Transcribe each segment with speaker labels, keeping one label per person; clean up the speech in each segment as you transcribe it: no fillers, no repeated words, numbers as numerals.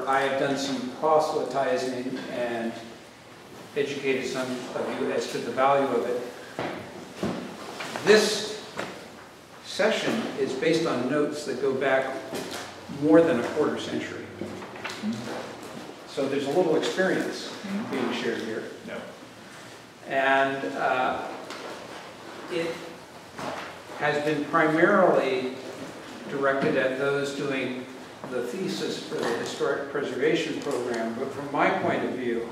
Speaker 1: I have done some proselytizing and educated some of you as to the value of it. This session is based on notes that go back more than a quarter century. So there's a little experience being shared here.
Speaker 2: No.
Speaker 1: And it has been primarily directed at those doing the thesis for the historic preservation program. But from my point of view,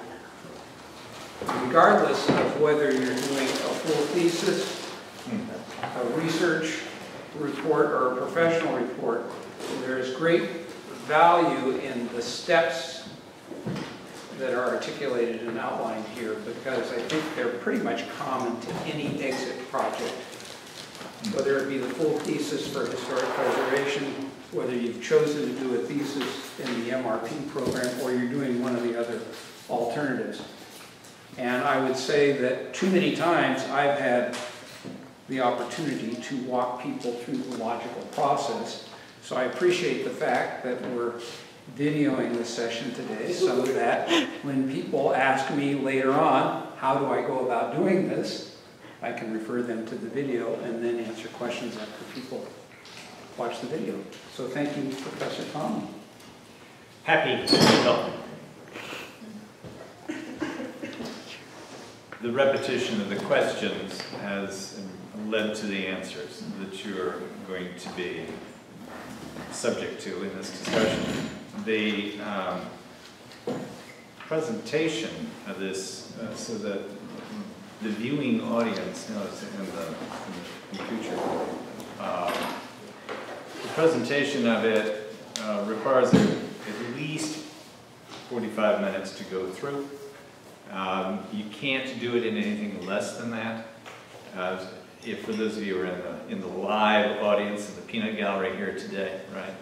Speaker 1: regardless of whether you're doing a full thesis, a research report, or a professional report, there is great value in the steps that are articulated and outlined here, because I think they're pretty much common to any exit project, whether it be the full thesis for historic preservation, whether you've chosen to do a thesis in the MRP program, or you're doing one of the other alternatives. And I would say that too many times I've had the opportunity to walk people through the logical process. So I appreciate the fact that we're videoing this session today, so that when people ask me later on, how do I go about doing this, I can refer them to the video and then answer questions after people watch the video. So thank you, Professor Tomlan.
Speaker 2: Happy to help. The repetition of the questions has led to the answers that you're going to be subject to in this discussion. The presentation of this, so that the viewing audience knows in the future, the presentation of it requires at least 45 minutes to go through. You can't do it in anything less than that. If for those of you who are in the live audience in the peanut gallery here today, right?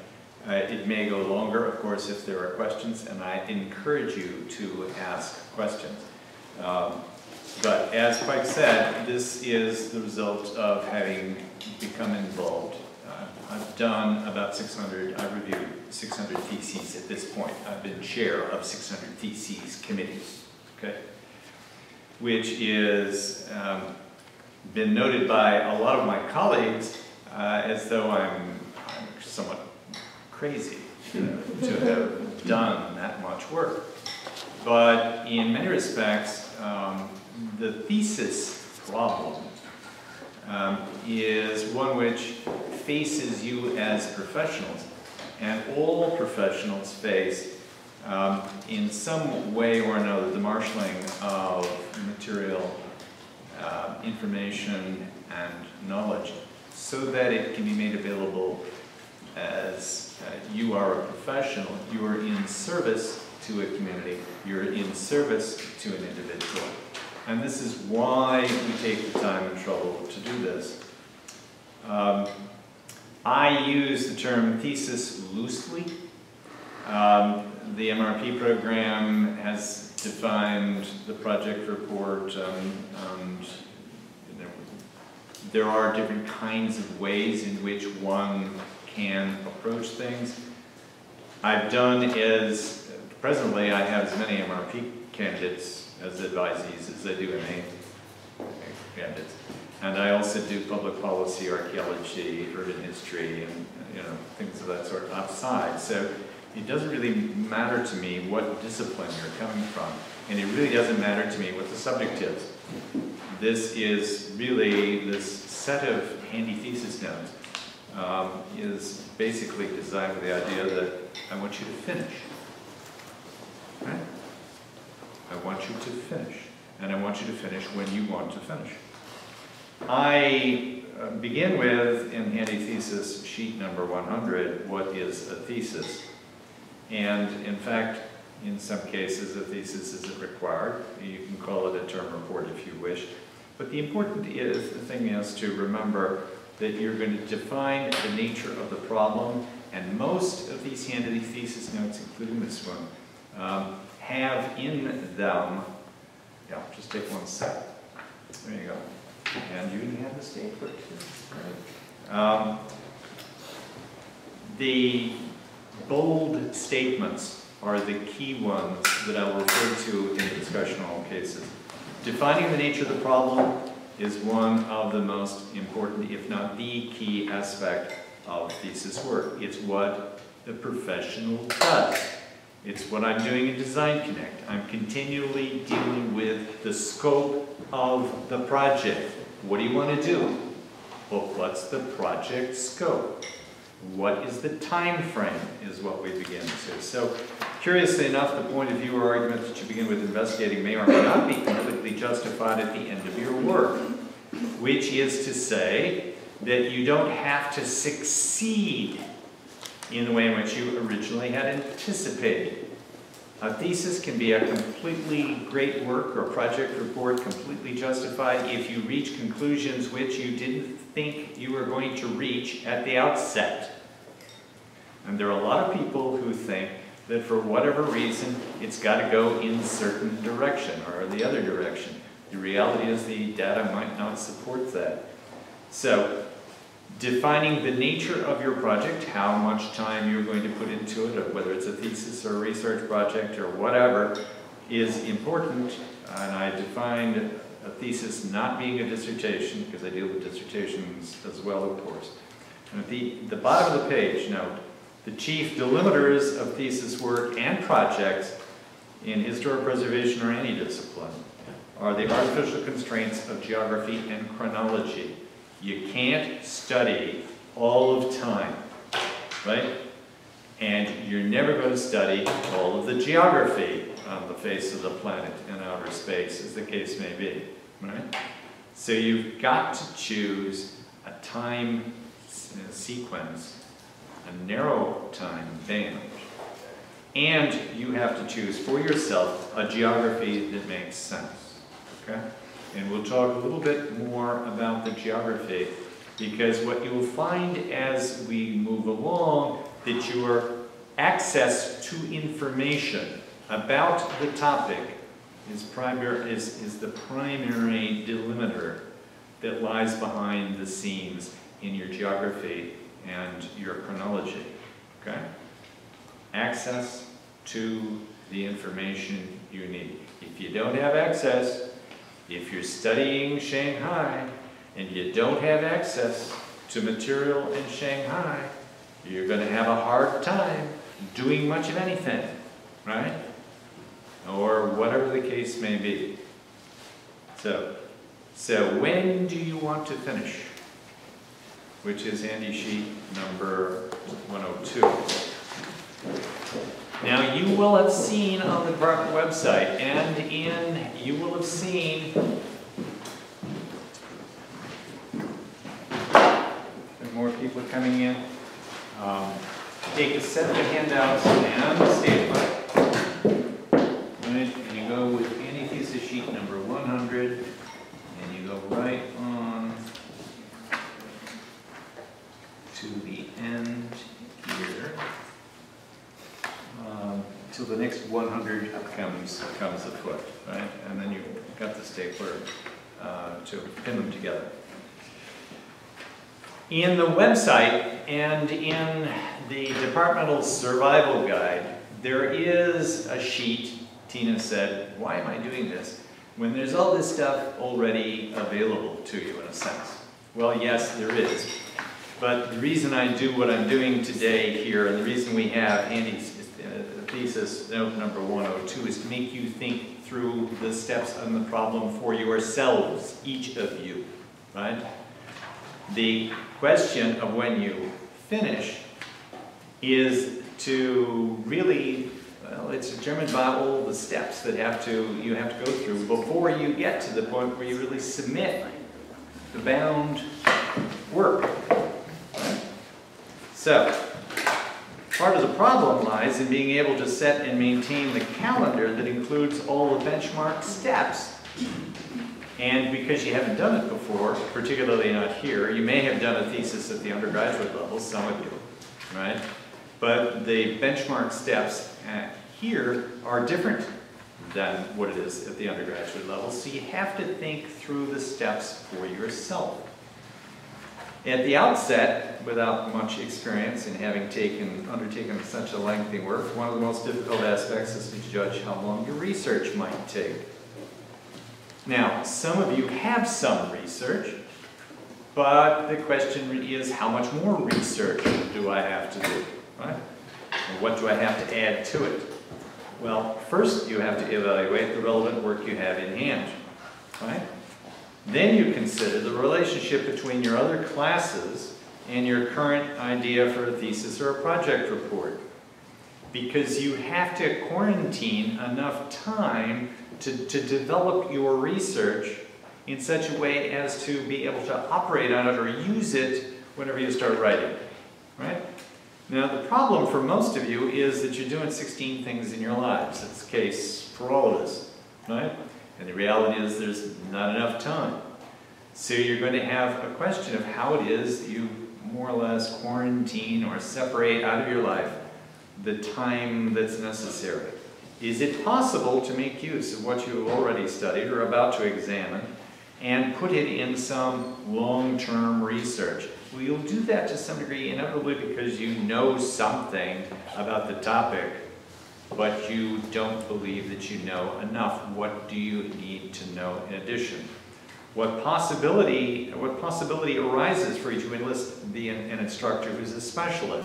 Speaker 2: It may go longer, of course, if there are questions, and I encourage you to ask questions. But as Spike said, this is the result of having become involved. I've done about 600, I've reviewed 600 theses at this point. I've been chair of 600 theses committees, okay? Which is been noted by a lot of my colleagues as though I'm somewhat crazy to have done that much work. But in many respects, the thesis problem is one which faces you as professionals, and all professionals face in some way or another the marshaling of material, information, and knowledge so that it can be made available as you are a professional. You are in service to a community, you're in service to an individual. And this is why we take the time and trouble to do this. I use the term thesis loosely. The MRP program has defined the project report, and there are different kinds of ways in which one can approach things. I've done is, presently I have as many MRP candidates as advisees as I do MA candidates. And I also do public policy, archaeology, urban history, and things of that sort outside. So it doesn't really matter to me what discipline you're coming from, and it really doesn't matter to me what the subject is. This is really, this set of handy thesis notes is basically designed with the idea that I want you to finish. Right? I want you to finish, and I want you to finish when you want to finish. I begin with, in handy thesis sheet number 100, what is a thesis? And in fact, in some cases, a thesis isn't required. You can call it a term report if you wish. But the important thing is to remember that you're going to define the nature of the problem, and most of these handy thesis notes, including this one, have in them, yeah, just take one sec. There you go. And you can have the state for it too. Right. The bold statements are the key ones that I will refer to in the discussion on all cases. Defining the nature of the problem is one of the most important, if not the key aspect of thesis work. It's what the professional does. It's what I'm doing in Design Connect. I'm continually dealing with the scope of the project. What do you want to do? Well, what's the project scope? What is the time frame is what we begin to. So, curiously enough, the point of view or argument that you begin with investigating may or may not be completely justified at the end of your work, which is to say that you don't have to succeed in the way in which you originally had anticipated. A thesis can be a completely great work or project report, completely justified if you reach conclusions which you didn't think you were going to reach at the outset. And there are a lot of people who think that for whatever reason, it's got to go in a certain direction or the other direction. The reality is the data might not support that. So, defining the nature of your project, how much time you're going to put into it, or whether it's a thesis or a research project or whatever, is important. And I defined a thesis not being a dissertation, because I deal with dissertations as well, of course. And at the bottom of the page, note, the chief delimiters of thesis work and projects in historic preservation or any discipline are the artificial constraints of geography and chronology. You can't study all of time, right? And you're never going to study all of the geography on the face of the planet in outer space, as the case may be, right? So you've got to choose a time sequence, a narrow time band, and you have to choose for yourself a geography that makes sense, okay? And we'll talk a little bit more about the geography, because what you'll find as we move along, that your access to information about the topic is the primary delimiter that lies behind the scenes in your geography and your chronology, okay? Access to the information you need. If you don't have access, if you're studying Shanghai and you don't have access to material in Shanghai, you're going to have a hard time doing much of anything, right? Or whatever the case may be. So when do you want to finish? Which is handy sheet number 102. Now you will have seen on the department website, you will have seen more people are coming in. Take a set of the handouts and stapler. Right, and you go with any piece of sheet number 100, and you go right on to the end here. Till the next 100 comes afoot, right? And then you've got the stapler to pin them together. In the website and in the departmental survival guide, there is a sheet. Tina said, why am I doing this? When there's all this stuff already available to you in a sense. Well, yes, there is. But the reason I do what I'm doing today here, and the reason we have handy thesis note number 102 is to make you think through the steps on the problem for yourselves, each of you, right? The question of when you finish is to really, well, it's determined by all the steps that you have to go through before you get to the point where you really submit the bound work. Right? So, part of the problem lies in being able to set and maintain the calendar that includes all the benchmark steps. And because you haven't done it before, particularly not here, you may have done a thesis at the undergraduate level, some of you, right? But the benchmark steps here are different than what it is at the undergraduate level, so you have to think through the steps for yourself. At the outset, without much experience in having undertaken such a lengthy work, one of the most difficult aspects is to judge how long your research might take. Now, some of you have some research, but the question really is, how much more research do I have to do, right? And what do I have to add to it? Well, first you have to evaluate the relevant work you have in hand, right? Then you consider the relationship between your other classes and your current idea for a thesis or a project report. Because you have to quarantine enough time to develop your research in such a way as to be able to operate on it or use it whenever you start writing, right? Now, the problem for most of you is that you're doing 16 things in your lives. That's the case for all of us, right? And the reality is there's not enough time. So you're going to have a question of how it is that you more or less quarantine or separate out of your life the time that's necessary. Is it possible to make use of what you've already studied or about to examine and put it in some long-term research? Well, you'll do that to some degree inevitably because you know something about the topic, but you don't believe that you know enough. What do you need to know in addition? What possibility arises for you to enlist an instructor who's a specialist?